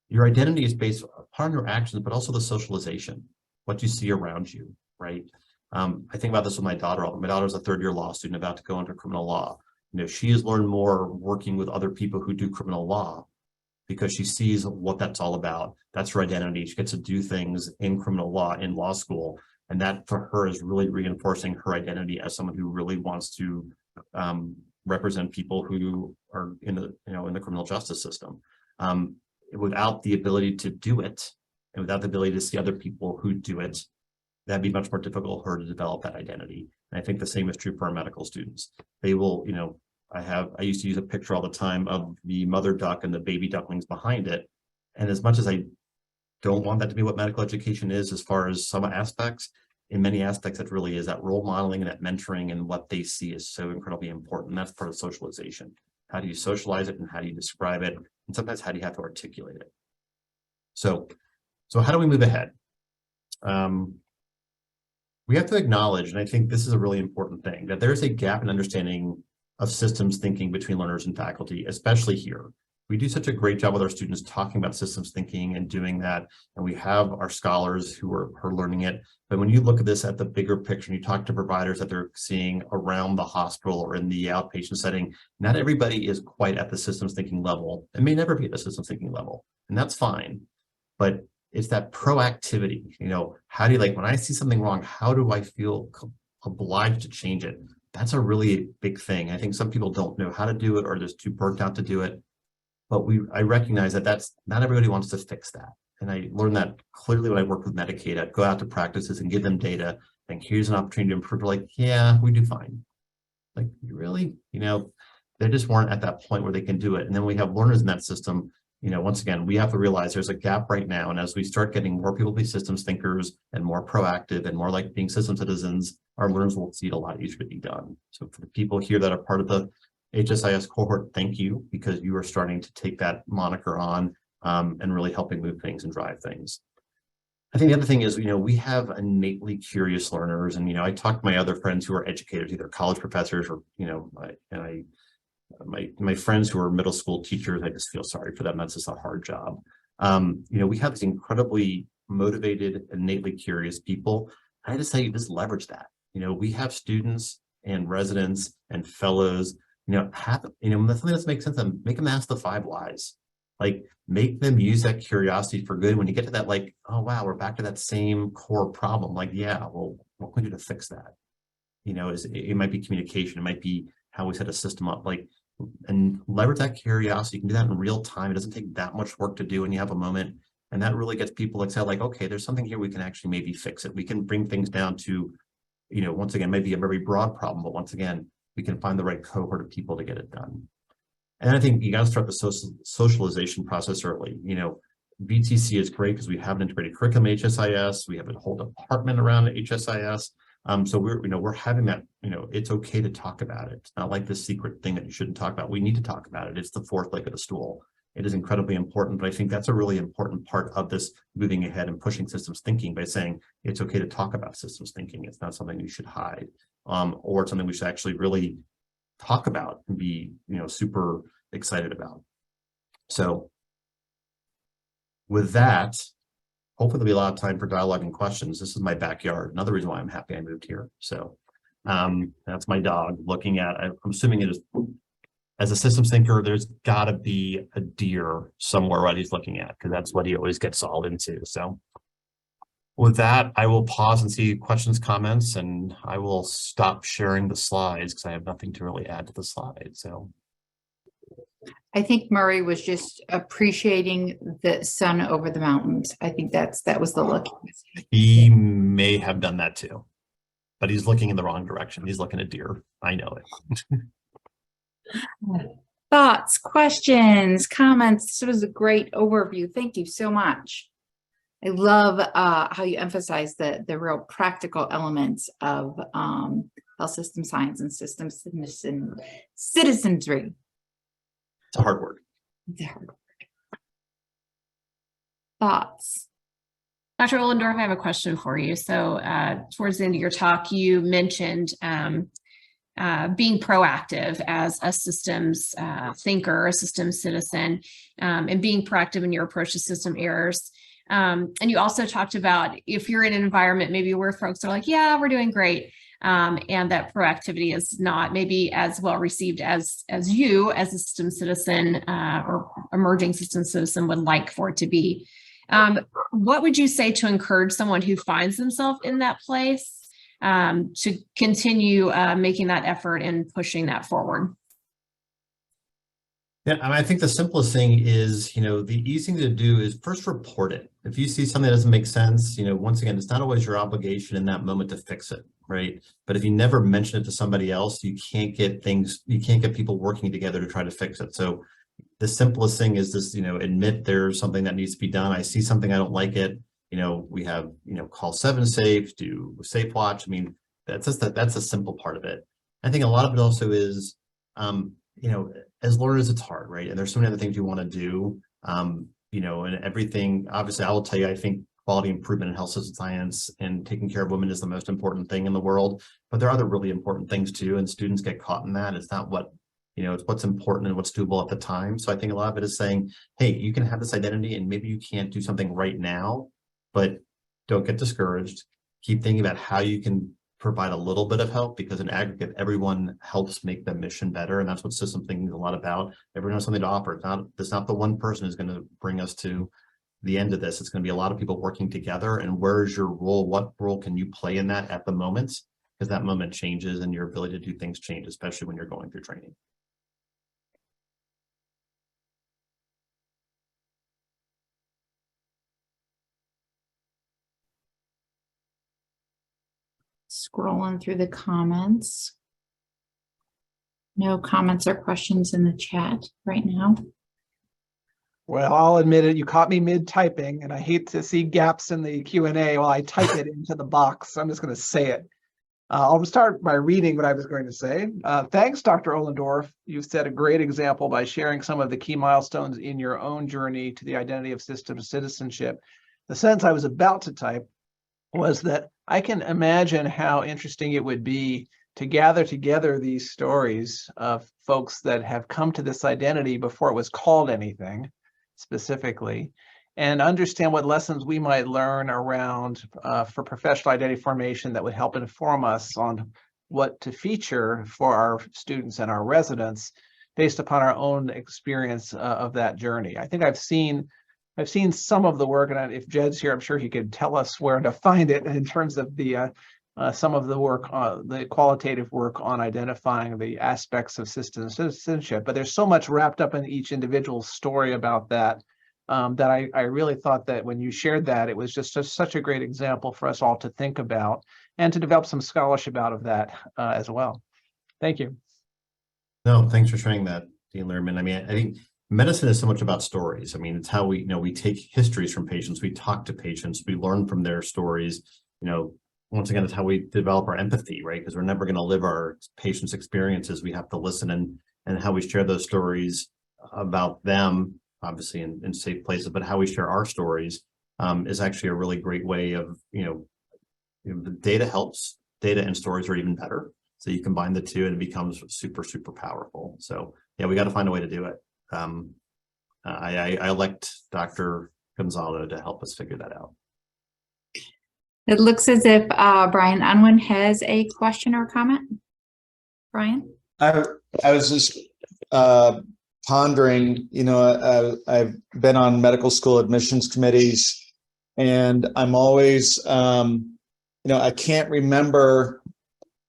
Your identity is based upon your actions, but also the socialization, what you see around you, right? I think about this with my daughter. My daughter's a 3rd year law student about to go into criminal law. She has learned more working with other people who do criminal law because she sees what that's all about. That's her identity. She gets to do things in criminal law, in law school. And that for her is really reinforcing her identity as someone who really wants to represent people who are in the criminal justice system. Without the ability to do it, and without the ability to see other people who do it, that'd be much more difficult for her to develop that identity. And I think the same is true for our medical students. They will, I used to use a picture all the time of the mother duck and the baby ducklings behind it. And as much as I don't want that to be what medical education is, as far as some aspects, in many aspects, it really is that role modeling and that mentoring, and what they see is so incredibly important. That's part of socialization. How do you socialize it and how do you describe it? And sometimes how do you have to articulate it? So how do we move ahead? We have to acknowledge, and I think this is a really important thing, that there's a gap in understanding of systems thinking between learners and faculty, especially here. we do such a great job with our students talking about systems thinking and doing that. And we have our scholars who are learning it. But when you look at this at the bigger picture, and you talk to providers that they're seeing around the hospital or in the outpatient setting, not everybody is quite at the systems thinking level. It may never be at the systems thinking level, and that's fine. But it's that proactivity, how do you, like, when I see something wrong, how do I feel obliged to change it? That's a really big thing. I think some people don't know how to do it, or they're too burnt out to do it. But I recognize that that's not everybody wants to fix that. And I learned that clearly when I work with Medicaid. I'd go out to practices and give them data, and here's an opportunity to improve. They're like, yeah, we do fine. Like, really? They just weren't at that point where they can do it. And then we have learners in that system. Once again, we have to realize there's a gap right now. And as we start getting more people to be systems thinkers and more proactive and more like being system citizens, our learners will see it a lot easier to be done. So for the people here that are part of the HSIS cohort, thank you, because you are starting to take that moniker on and really helping move things and drive things. I think the other thing is, we have innately curious learners, and I talk to my other friends who are educators, either college professors or my friends who are middle school teachers. I just feel sorry for them. That's just a hard job. We have these incredibly motivated, innately curious people. I just say, just leverage that. We have students and residents and fellows. Something that makes sense, and make them ask the 5 whys. Like, make them use that curiosity for good. When you get to that, like, oh wow, we're back to that same core problem. Like, yeah, well, what can we do to fix that? It might be communication, it might be how we set a system up, and leverage that curiosity. You can do that in real time. It doesn't take that much work to do, and you have a moment, and that really gets people excited. Like, okay, there's something here, we can actually maybe fix it. We can bring things down to, once again, maybe a very broad problem, but once again, we can find the right cohort of people to get it done. And I think you got to start the socialization process early. VTC is great because we have an integrated curriculum at HSIS. We have a whole department around HSIS. So we're having that, it's okay to talk about it. It's not like this secret thing that you shouldn't talk about. We need to talk about it. It's the 4th leg of the stool. It is incredibly important, but I think that's a really important part of this moving ahead and pushing systems thinking, by saying it's okay to talk about systems thinking. It's not something you should hide, or it's something we should actually really talk about and be, super excited about. So with that, hopefully there'll be a lot of time for dialogue and questions. This is my backyard. Another reason why I'm happy I moved here. So that's my dog looking at, I'm assuming it is, as a systems thinker, there's gotta be a deer somewhere what he's looking at, because that's what he always gets all into. So with that, I will pause and see questions, comments, and I will stop sharing the slides because I have nothing to really add to the slides. So I think Murray was just appreciating the sun over the mountains. I think that was the look. He may have done that too, but he's looking in the wrong direction. He's looking at deer. I know it. Thoughts, questions, comments. This was a great overview. Thank you so much. I love how you emphasize the real practical elements of health system science and systems citizenry. It's a hard word. It's a hard word. Thoughts? Dr. Ohlendorf, I have a question for you. So towards the end of your talk, you mentioned being proactive as a systems thinker, a systems citizen, and being proactive in your approach to system errors. And you also talked about if you're in an environment maybe where folks are like, yeah, we're doing great, and that proactivity is not maybe as well received as you as a system citizen or emerging system citizen would like for it to be. What would you say to encourage someone who finds themselves in that place to continue making that effort and pushing that forward? Yeah, I mean, I think the simplest thing is, the easy thing to do is first report it. If you see something that doesn't make sense, once again, it's not always your obligation in that moment to fix it, right? But if you never mention it to somebody else, you can't get people working together to try to fix it. So the simplest thing is this, admit there's something that needs to be done. I see something, I don't like it. We have, call 7SAFE, do Safe Watch. I mean, that's a simple part of it. I think a lot of it also is, as learners, it's hard, right? And there's so many other things you want to do, and everything. Obviously, I will tell you, I think quality improvement in health system science and taking care of women is the most important thing in the world. But there are other really important things too, and students get caught in that. It's not what It's what's important and what's doable at the time. So I think a lot of it is saying, hey, you can have this identity and maybe you can't do something right now, but don't get discouraged. Keep thinking about how you can provide a little bit of help, because in aggregate, everyone helps make the mission better. And that's what system thinking is a lot about. Everyone has something to offer. It's not the one person who's going to bring us to the end of this. It's going to be a lot of people working together. And where's your role? What role can you play in that at the moment? Because that moment changes and your ability to do things change, especially when you're going through training. Scrolling through the comments. No comments or questions in the chat right now. Well, I'll admit it, you caught me mid-typing, and I hate to see gaps in the Q&A while I type it into the box. So I'm just going to say it. I'll start by reading what I was going to say. Thanks, Dr. Ohlendorf. You've set a great example by sharing some of the key milestones in your own journey to the identity of systems citizenship. The sentence I was about to type was that I can imagine how interesting it would be to gather together these stories of folks that have come to this identity before it was called anything specifically, and understand what lessons we might learn around for professional identity formation that would help inform us on what to feature for our students and our residents based upon our own experience of that journey. I think I've seen some of the work, and if Jed's here, I'm sure he could tell us where to find it in terms of the some of the work, the qualitative work on identifying the aspects of system citizenship. But there's so much wrapped up in each individual story about that, that I really thought that when you shared that, it was just such a great example for us all to think about and to develop some scholarship out of that as well. Thank you. No, thanks for sharing that, Dean Lehrman. I mean, I think medicine is so much about stories. I mean, it's how we take histories from patients, we talk to patients, we learn from their stories. Once again, it's how we develop our empathy, right? Because we're never going to live our patients' experiences. We have to listen, and how we share those stories about them, obviously in safe places, but how we share our stories is actually a really great way of, the data helps. Data and stories are even better. So you combine the two and it becomes super, super powerful. So yeah, we got to find a way to do it. I elect Dr. Gonzalo to help us figure that out. It looks as if Brian Unwin has a question or comment. Brian? I was just pondering, I've been on medical school admissions committees, and I'm always, I can't remember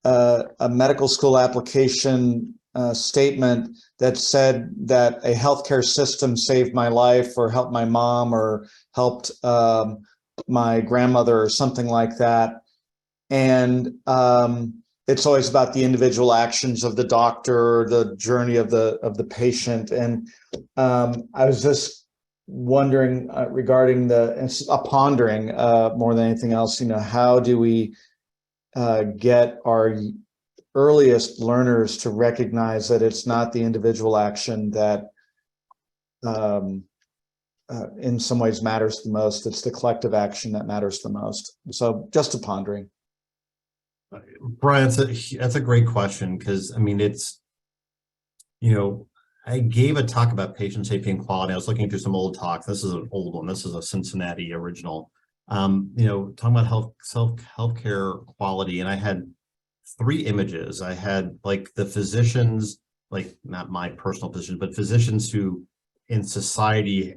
a medical school application statement that said that a healthcare system saved my life or helped my mom or helped my grandmother or something like that. And it's always about the individual actions of the doctor, the journey of the patient. And I was just wondering regarding pondering more than anything else, how do we get our earliest learners to recognize that it's not the individual action that in some ways matters the most, it's the collective action that matters the most. So just a pondering. Brian, that's a great question, because I mean, it's, I gave a talk about patient safety and quality. I was looking through some old talks. This is an old one. This is a Cincinnati original. Talking about healthcare quality, and I had 3 images. I had like the physicians, like not my personal physicians, but physicians who in society,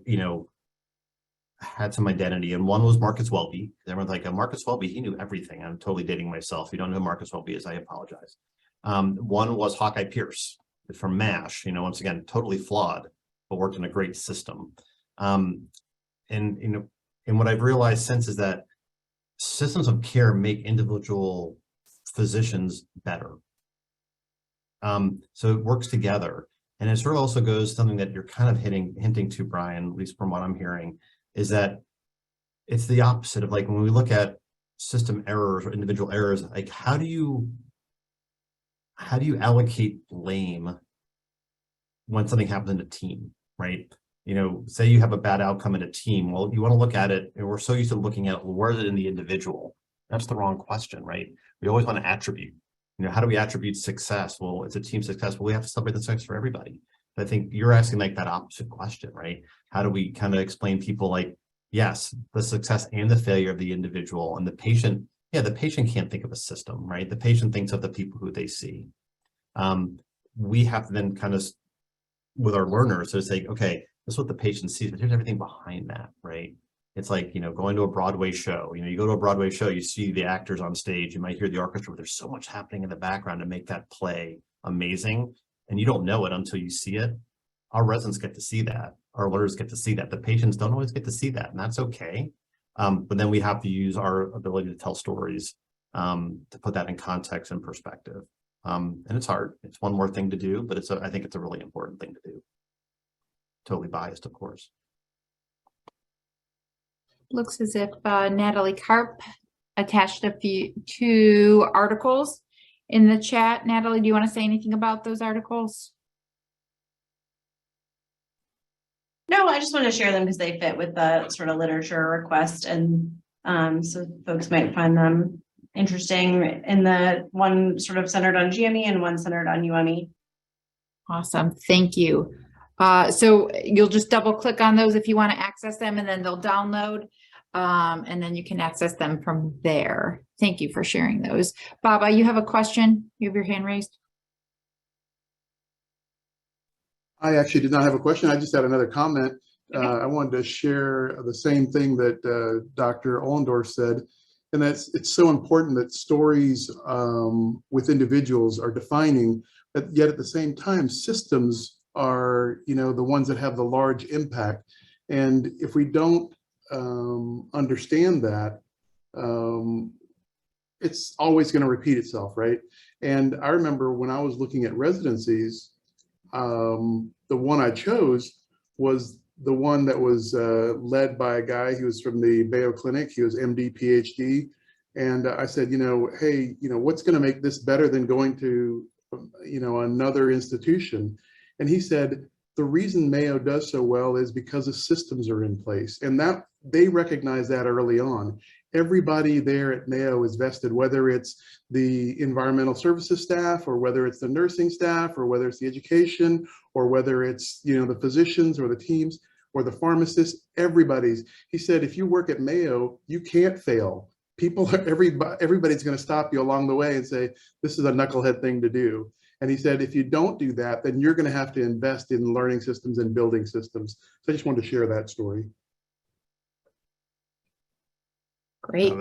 had some identity. And one was Marcus Welby. Everyone's like, Marcus Welby, he knew everything. I'm totally dating myself. If you don't know who Marcus Welby is, I apologize. One was Hawkeye Pierce from MASH, once again, totally flawed, but worked in a great system. And what I've realized since is that systems of care make individual physicians better. So it works together. And it sort of also goes something that you're kind of hinting to, Brian, at least from what I'm hearing, is that it's the opposite of, like, when we look at system errors or individual errors, like how do you allocate blame when something happens in a team, right? Say you have a bad outcome in a team. Well, you want to look at it, and we're so used to looking at, well, where is it in the individual? That's the wrong question, right? We always want to attribute. You know, how do we attribute success? Well, it's a team success. Well, we have to celebrate the success for everybody. I think you're asking like that opposite question, right? How do we kind of explain people like, yes, the success and the failure of the individual and the patient. Yeah, the patient can't think of a system, right? The patient thinks of the people who they see. We have to then kind of, with our learners, so say, okay, this is what the patient sees, but here's everything behind that, right? It's like, you know, going to a Broadway show, you know, you go to a Broadway show, you see the actors on stage, you might hear the orchestra, but there's so much happening in the background to make that play amazing. And you don't know it until you see it. Our residents get to see that. Our learners get to see that. The patients don't always get to see that, and that's okay. But then we have to use our ability to tell stories to put that in context and perspective. And it's hard. It's one more thing to do, but I think it's a really important thing to do. Totally biased, of course. Looks as if Natalie Karp attached two articles in the chat. Natalie, do you want to say anything about those articles? No, I just want to share them because they fit with the sort of literature request, and so folks might find them interesting. In the one sort of centered on GME and one centered on UME. Awesome, thank you. So you'll just double click on those if you want to access them, and then they'll download, and then you can access them from there. Thank you for sharing those. Baba, you have a question? You have your hand raised. I actually did not have a question. I just had another comment. Okay. I wanted to share the same thing that Dr. Ollendorf said, and that's it's so important that stories with individuals are defining, but yet at the same time, systems are, you know, the ones that have the large impact. And if we don't understand that, it's always going to repeat itself, right? And I remember when I was looking at residencies, the one I chose was the one that was led by a guy who was from the Mayo Clinic. He was MD, PhD. And I said, you know, hey, you know, what's going to make this better than going to, you know, another institution? And he said, the reason Mayo does so well is because the systems are in place, and that they recognize that early on. Everybody there at Mayo is vested, whether it's the environmental services staff, or whether it's the nursing staff, or whether it's the education, or whether it's, you know, the physicians or the teams or the pharmacists. He said, if you work at Mayo, you can't fail. Everybody's going to stop you along the way and say, this is a knucklehead thing to do. And he said, if you don't do that, then you're going to have to invest in learning systems and building systems. So I just wanted to share that story. Great.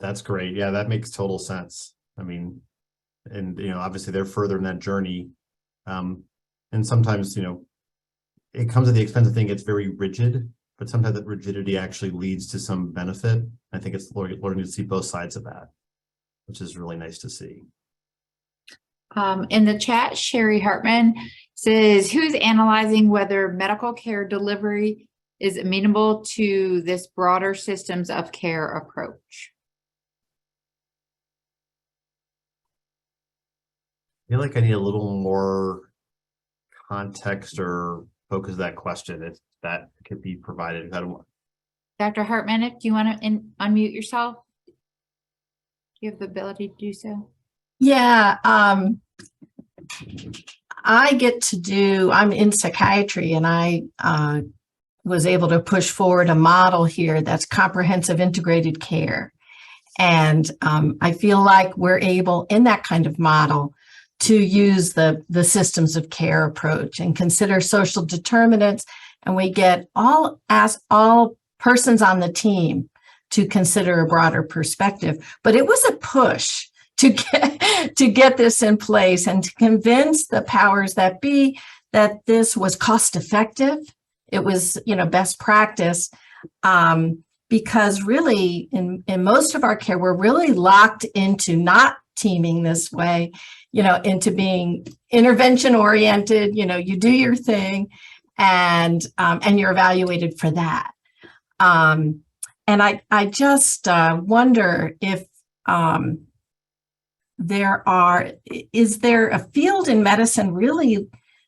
That's great. Yeah, that makes total sense. I mean, and, you know, obviously they're further in that journey. And sometimes, you know, it comes at the expense of thinking it's very rigid, but sometimes that rigidity actually leads to some benefit. I think it's learning to see both sides of that, which is really nice to see. In the chat, Sherry Hartman says, who's analyzing whether medical care delivery is amenable to this broader systems of care approach? I feel like I need a little more context or focus that question if that could be provided. Dr. Hartman, if you want to unmute yourself, you have the ability to do so. Yeah, I'm in psychiatry, and I was able to push forward a model here that's comprehensive integrated care. And I feel like we're able in that kind of model to use the systems of care approach and consider social determinants. And we get all persons on the team to consider a broader perspective. But it was a push to get this in place and to convince the powers that be that this was cost effective. It was, you know, best practice, because really in most of our care, we're really locked into not teaming this way, you know, into being intervention oriented. You know, you do your thing and you're evaluated for that. And I just wonder if is there a field in medicine really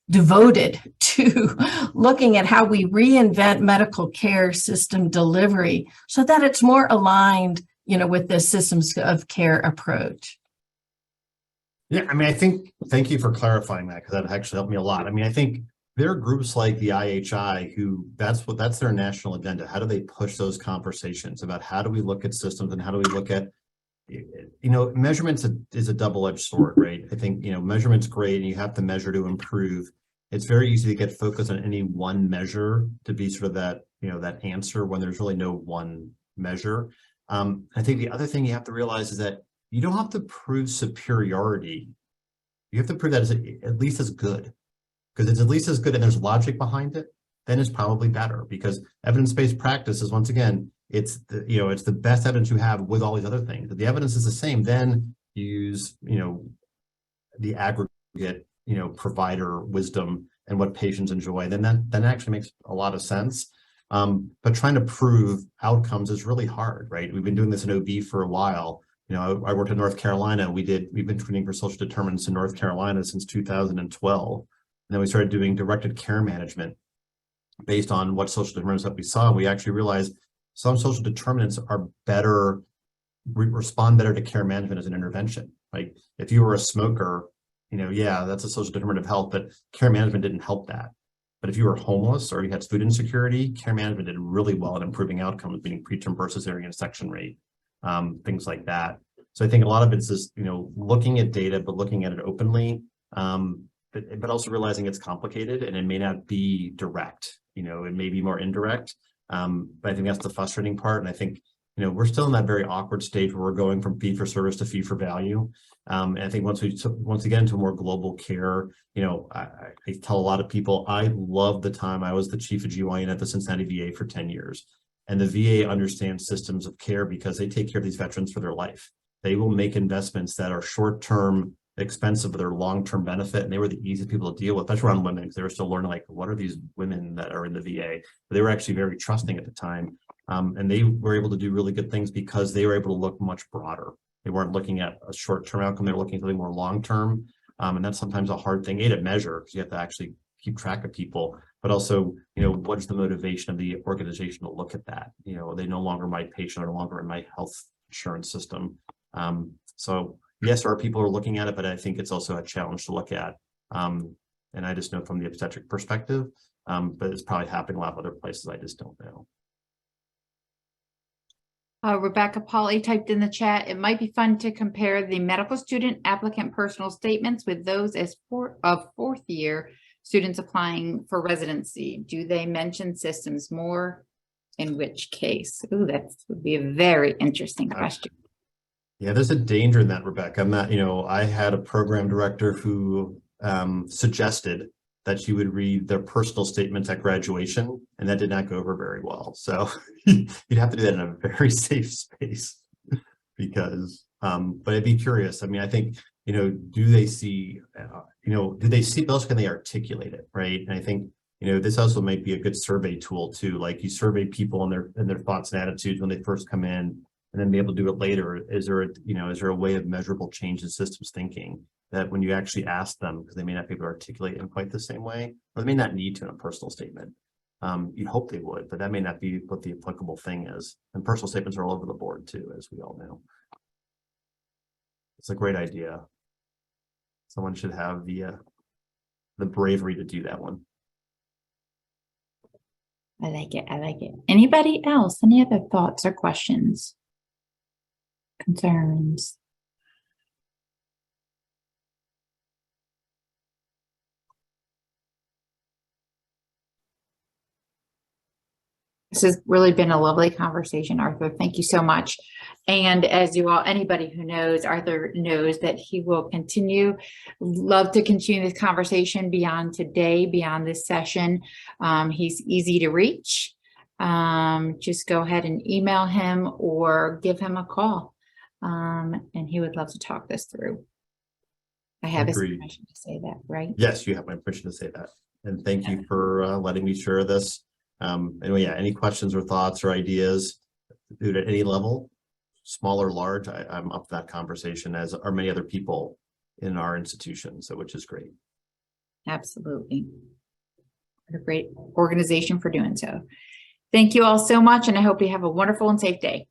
devoted to looking at how we reinvent medical care system delivery so that it's more aligned, you know, with the systems of care approach? Yeah, I mean, thank you for clarifying that, because that actually helped me a lot. I mean, I think there are groups like the IHI who that's their national agenda. How do they push those conversations about how do we look at systems and how do we look at, measurements is a double-edged sword, right? I think, measurement's great and you have to measure to improve. It's very easy to get focused on any one measure to be sort of that, that answer when there's really no one measure. I think the other thing you have to realize is that you don't have to prove superiority. You have to prove that it's at least as good, because it's at least as good and there's logic behind it, then it's probably better, because evidence-based practice is, once again, it's the best evidence you have with all these other things. If the evidence is the same, then you use, the aggregate, provider wisdom and what patients enjoy, then that actually makes a lot of sense. But trying to prove outcomes is really hard, right? We've been doing this in OB for a while. I worked in North Carolina. We've been training for social determinants in North Carolina since 2012. And then we started doing directed care management based on what social determinants that we saw. We actually realized some social determinants are better, respond better to care management as an intervention. Like if you were a smoker, yeah, that's a social determinant of health, but care management didn't help that. But if you were homeless or you had food insecurity, care management did really well at improving outcomes, meaning preterm birth cesarean section rate, things like that. So I think a lot of it's just, looking at data, but looking at it openly, but also realizing it's complicated and it may not be direct, it may be more indirect. But I think that's the frustrating part. And I think, we're still in that very awkward stage where we're going from fee for service to fee for value. And I think once we get into more global care, I tell a lot of people, I love the time I was the chief of GYN at the Cincinnati VA for 10 years. And the VA understands systems of care because they take care of these veterans for their life. They will make investments that are short-term expensive, but they're long-term benefit. And they were the easiest people to deal with, especially around women, because they were still learning, like, what are these women that are in the VA? But they were actually very trusting at the time. And they were able to do really good things because they were able to look much broader. They weren't looking at a short-term outcome. They were looking at something more long-term. And that's sometimes a hard thing, to measure, because you have to actually keep track of people, but also, what's the motivation of the organization to look at that? They no longer my patient or no longer in my health insurance system. So yes, our people are looking at it, but I think it's also a challenge to look at. And I just know from the obstetric perspective, but it's probably happening a lot of other places. I just don't know. Rebecca Polly typed in the chat, it might be fun to compare the medical student applicant personal statements with those of fourth year students applying for residency. Do they mention systems more? In which case? Ooh, that would be a very interesting question. Yeah, there's a danger in that, Rebecca. I'm not, I had a program director who suggested that she would read their personal statements at graduation, and that did not go over very well. So you'd have to do that in a very safe space because, but I'd be curious. I mean, I think, do they see, do they see, but also can they articulate it, right? And I think, this also might be a good survey tool too. Like you survey people and their thoughts and attitudes when they first come in, and then be able to do it later. Is there a way of measurable change in systems thinking that when you actually ask them, because they may not be able to articulate in quite the same way, or they may not need to in a personal statement. You'd hope they would, but that may not be what the applicable thing is. And personal statements are all over the board too, as we all know. It's a great idea. Someone should have the bravery to do that one. I like it. I like it. Anybody else? Any other thoughts or questions? Concerns? This has really been a lovely conversation, Arthur. Thank you so much. And as you all, anybody who knows Arthur knows that he will love to continue this conversation beyond today, beyond this session. He's easy to reach. Just go ahead and email him or give him a call. And he would love to talk this through. I have his permission to say that, right? Yes, you have my permission to say that. And thank you for letting me share this. Anyway, yeah, any questions or thoughts or ideas, dude, at any level, small or large, I'm up for that conversation, as are many other people in our institution, so which is great. Absolutely. What a great organization for doing so. Thank you all so much, and I hope you have a wonderful and safe day.